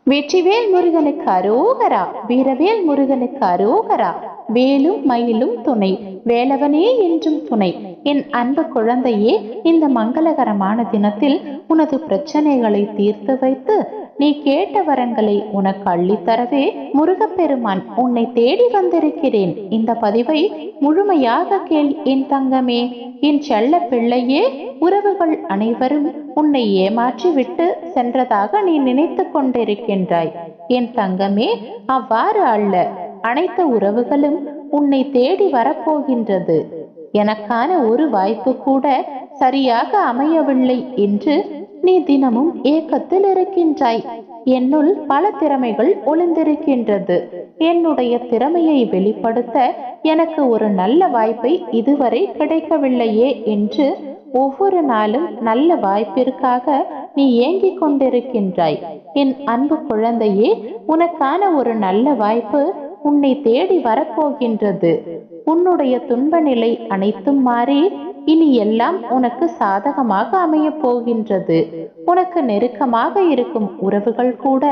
வெற்றிவேல் முருகனுக்கு அரோகரா. வீரவேல் முருகனுக்கு அரோகரா. வேலும் மயிலும் துணை, வேலவனே என்றும் துணை. என் அன்பு குழந்தையே, இந்த மங்களகரமான தினத்தில் உனது பிரச்சனைகளை தீர்த்து வைத்து நீ கேட்ட வரங்களை உனக்கு அள்ளித்தரவே முருகப்பெருமான் உன்னை தேடி வந்திருக்கிறேன். இந்த பதிவை முழுமையாக கேள் என் தங்கமே. என் செல்ல பிள்ளையே, உறவுகள் அனைவரும் உன்னை ஏமாற்றி விட்டு சென்றதாக நீ நினைத்து கொண்டிருக்கின்றாய். என் தங்கமே, அவ்வாறு அல்ல. அனைத்து உறவுகளும் உன்னை தேடி வரப்போகின்றது. எனக்கான ஒரு வாய்ப்பு கூட சரியாக அமையவில்லை என்று நீ தினமும் ஏக்கத்தில் இருக்கின்றாய். என்னுள் பல திறமைகள் ஒளிந்திருக்கின்றது. என்னுடைய திறமையை வெளிப்படுத்த எனக்கு ஒரு நல்ல வாய்ப்பை இதுவரை கிடைக்கவில்லையே என்று ஒவ்வொரு நாளும் நல்ல வாய்ப்பிற்காக நீ ஏங்கிக் கொண்டிருக்கின்றாய். என் அன்பு குழந்தையே, உனக்கான ஒரு நல்ல வாய்ப்பு உன்னை தேடி வரப்போகின்றது. உன்னுடைய துன்ப நிலை அனைத்தும் மாறி இனி எல்லாம் உனக்கு சாதகமாக அமைய போகின்றது. உனக்கு நெருக்கமாக இருக்கும் உறவுகள் கூட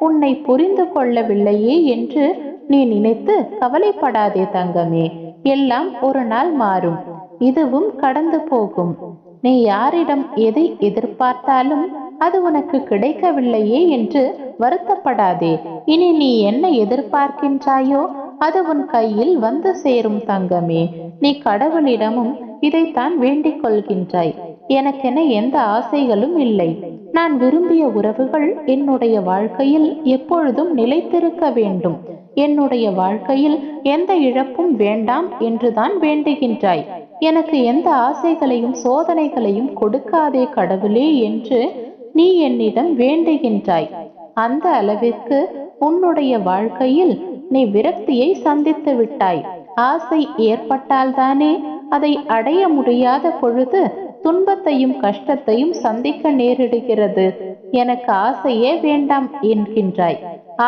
உன்னை புரிந்து கொள்ளவில்லையே என்று நீ நினைத்து கவலைப்படாதே தங்கமே. எல்லாம் ஒரு நாள் மாறும். இதுவும் கடந்து போகும். நீ யாரிடம் எதை எதிர்பார்த்தாலும் அது உனக்கு கிடைக்கவில்லையே என்று வருத்தப்படாதே. இனி நீ என்ன எதிர்பார்க்கின்றாயோ அது உன் கையில் வந்து சேரும் தங்கமே. நீ கடவுளிடமும் இதைத்தான் வேண்டிக் கொள்கின்றாய். எனக்கென எந்த ஆசைகளும் இல்லை. நான் விரும்பிய உறவுகள் என்னுடைய வாழ்க்கையில் எப்பொழுதும் நிலைத்திருக்க வேண்டும். என்னுடைய வாழ்க்கையில் எந்த இழப்பும் வேண்டாம் என்றுதான் வேண்டுகின்றாய். எனக்கு எந்த ஆசைகளையும் சோதனைகளையும் கொடுக்காதே கடவுளே என்று நீ என்னிடம் வேண்டுகின்றாய். அந்த அளவிற்கு உன்னுடைய வாழ்க்கையில் நீ விரக்தியை சந்தித்து விட்டாய். ஆசை ஏற்பட்டால்தானே அதை அடைய முடியாத பொழுது துன்பத்தையும் கஷ்டத்தையும் சந்திக்க நேரிடுகிறது. எனக்கு ஆசையே வேண்டாம் என்கின்றாய்.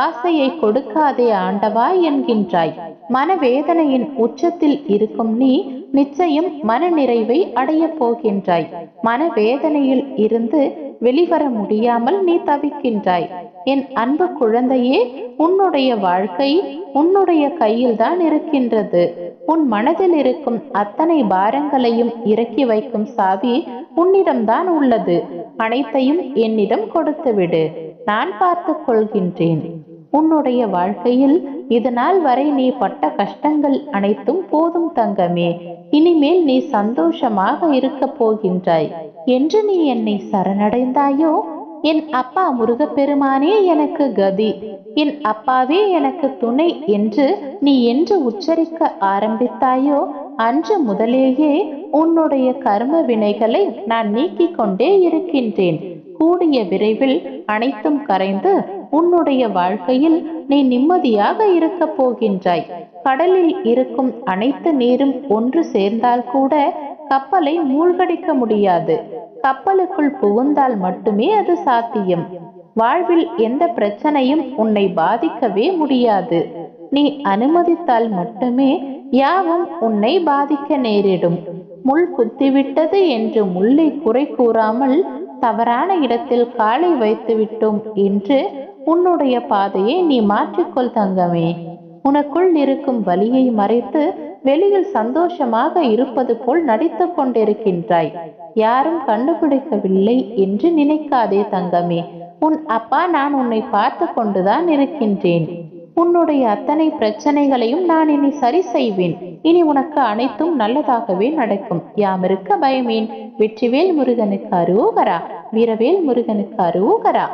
ஆசையை கொடுக்காதே ஆண்டவா என்கின்றாய். மனவேதனையின் உச்சத்தில் இருக்கும் நீ நிச்சயம் மன நிறைவை அடைய போகின்றாய். மனவேதனையில் இருந்து வெளிவர முடியாமல் நீ தவிக்கின்றாய். என் அன்பு குழந்தையே, உன்னுடைய வாழ்க்கை உன்னுடைய கையில் தான் இருக்கின்றது. உன் மனதில் இருக்கும் அத்தனை பாரங்களையும் இறக்கி வைக்கும் சாவி உன்னிடம்தான் உள்ளது. அனைத்தையும் என்னிடம் கொடுத்துவிடு. நான் பார்த்துக் கொள்கின்றேன். உன்னுடைய வாழ்க்கையில் இதனால் வரை நீ பட்ட கஷ்டங்கள் அனைத்தும் போதும் தங்கமே. இனிமேல் நீ சந்தோஷமாக இருக்க போகின்றாய் என்று நீ என்னை சரணடைந்தாயோ, என் அப்பா முருகப்பெருமானே எனக்கு கதி, என் அப்பாவே எனக்கு துணை என்று நீ என்று உச்சரிக்க ஆரம்பித்தாயோ, அன்று முதலேயே உன்னுடைய கர்ம வினைகளை நான் நீக்கிக் கொண்டே இருக்கின்றேன். கூடிய விரைவில் அனைத்தும் கரைந்து உன்னுடைய வாழ்க்கையில் நீ நிம்மதியாக இருக்க போகின்றாய். கடலில் இருக்கும் அனைத்து நீரும் ஒன்று சேர்ந்தால் கூட கப்பலை மூழ்கடிக்க முடியாது. கப்பலுக்குள் புகுந்தால் மட்டுமே அது சாத்தியம். வாழ்வில் எந்த பிரச்சனையும் உன்னை பாதிக்கவே முடியாது. நீ அனுமதித்தால் மட்டுமே யாவும் உன்னை பாதிக்க நேரிடும். முள் குத்திவிட்டது என்று முள்ளை குறை கூறாமல் தவறான இடத்தில் காலை வைத்து விட்டோம் என்று உன்னுடைய பாதையை நீ மாற்றிக்கொள் தங்கமே. உனக்குள் இருக்கும் வலியை மறைத்து வெளியில் சந்தோஷமாக இருப்பது போல் நடித்து கொண்டிருக்கின்றாய். யாரும் கண்டுபிடிக்கவில்லை என்று நினைக்காதே தங்கமே. உன் அப்பா நான் உன்னை பார்த்து கொண்டுதான் இருக்கின்றேன். உன்னுடைய அத்தனை பிரச்சனைகளையும் நான் இனி சரி செய்வேன். இனி உனக்கு அனைத்தும் நல்லதாகவே நடக்கும். யாமிருக்க பயமேன். வெற்றிவேல் முருகனுக்கு அரோகரா. வீரவேல் முருகனுக்கு அரோகரா.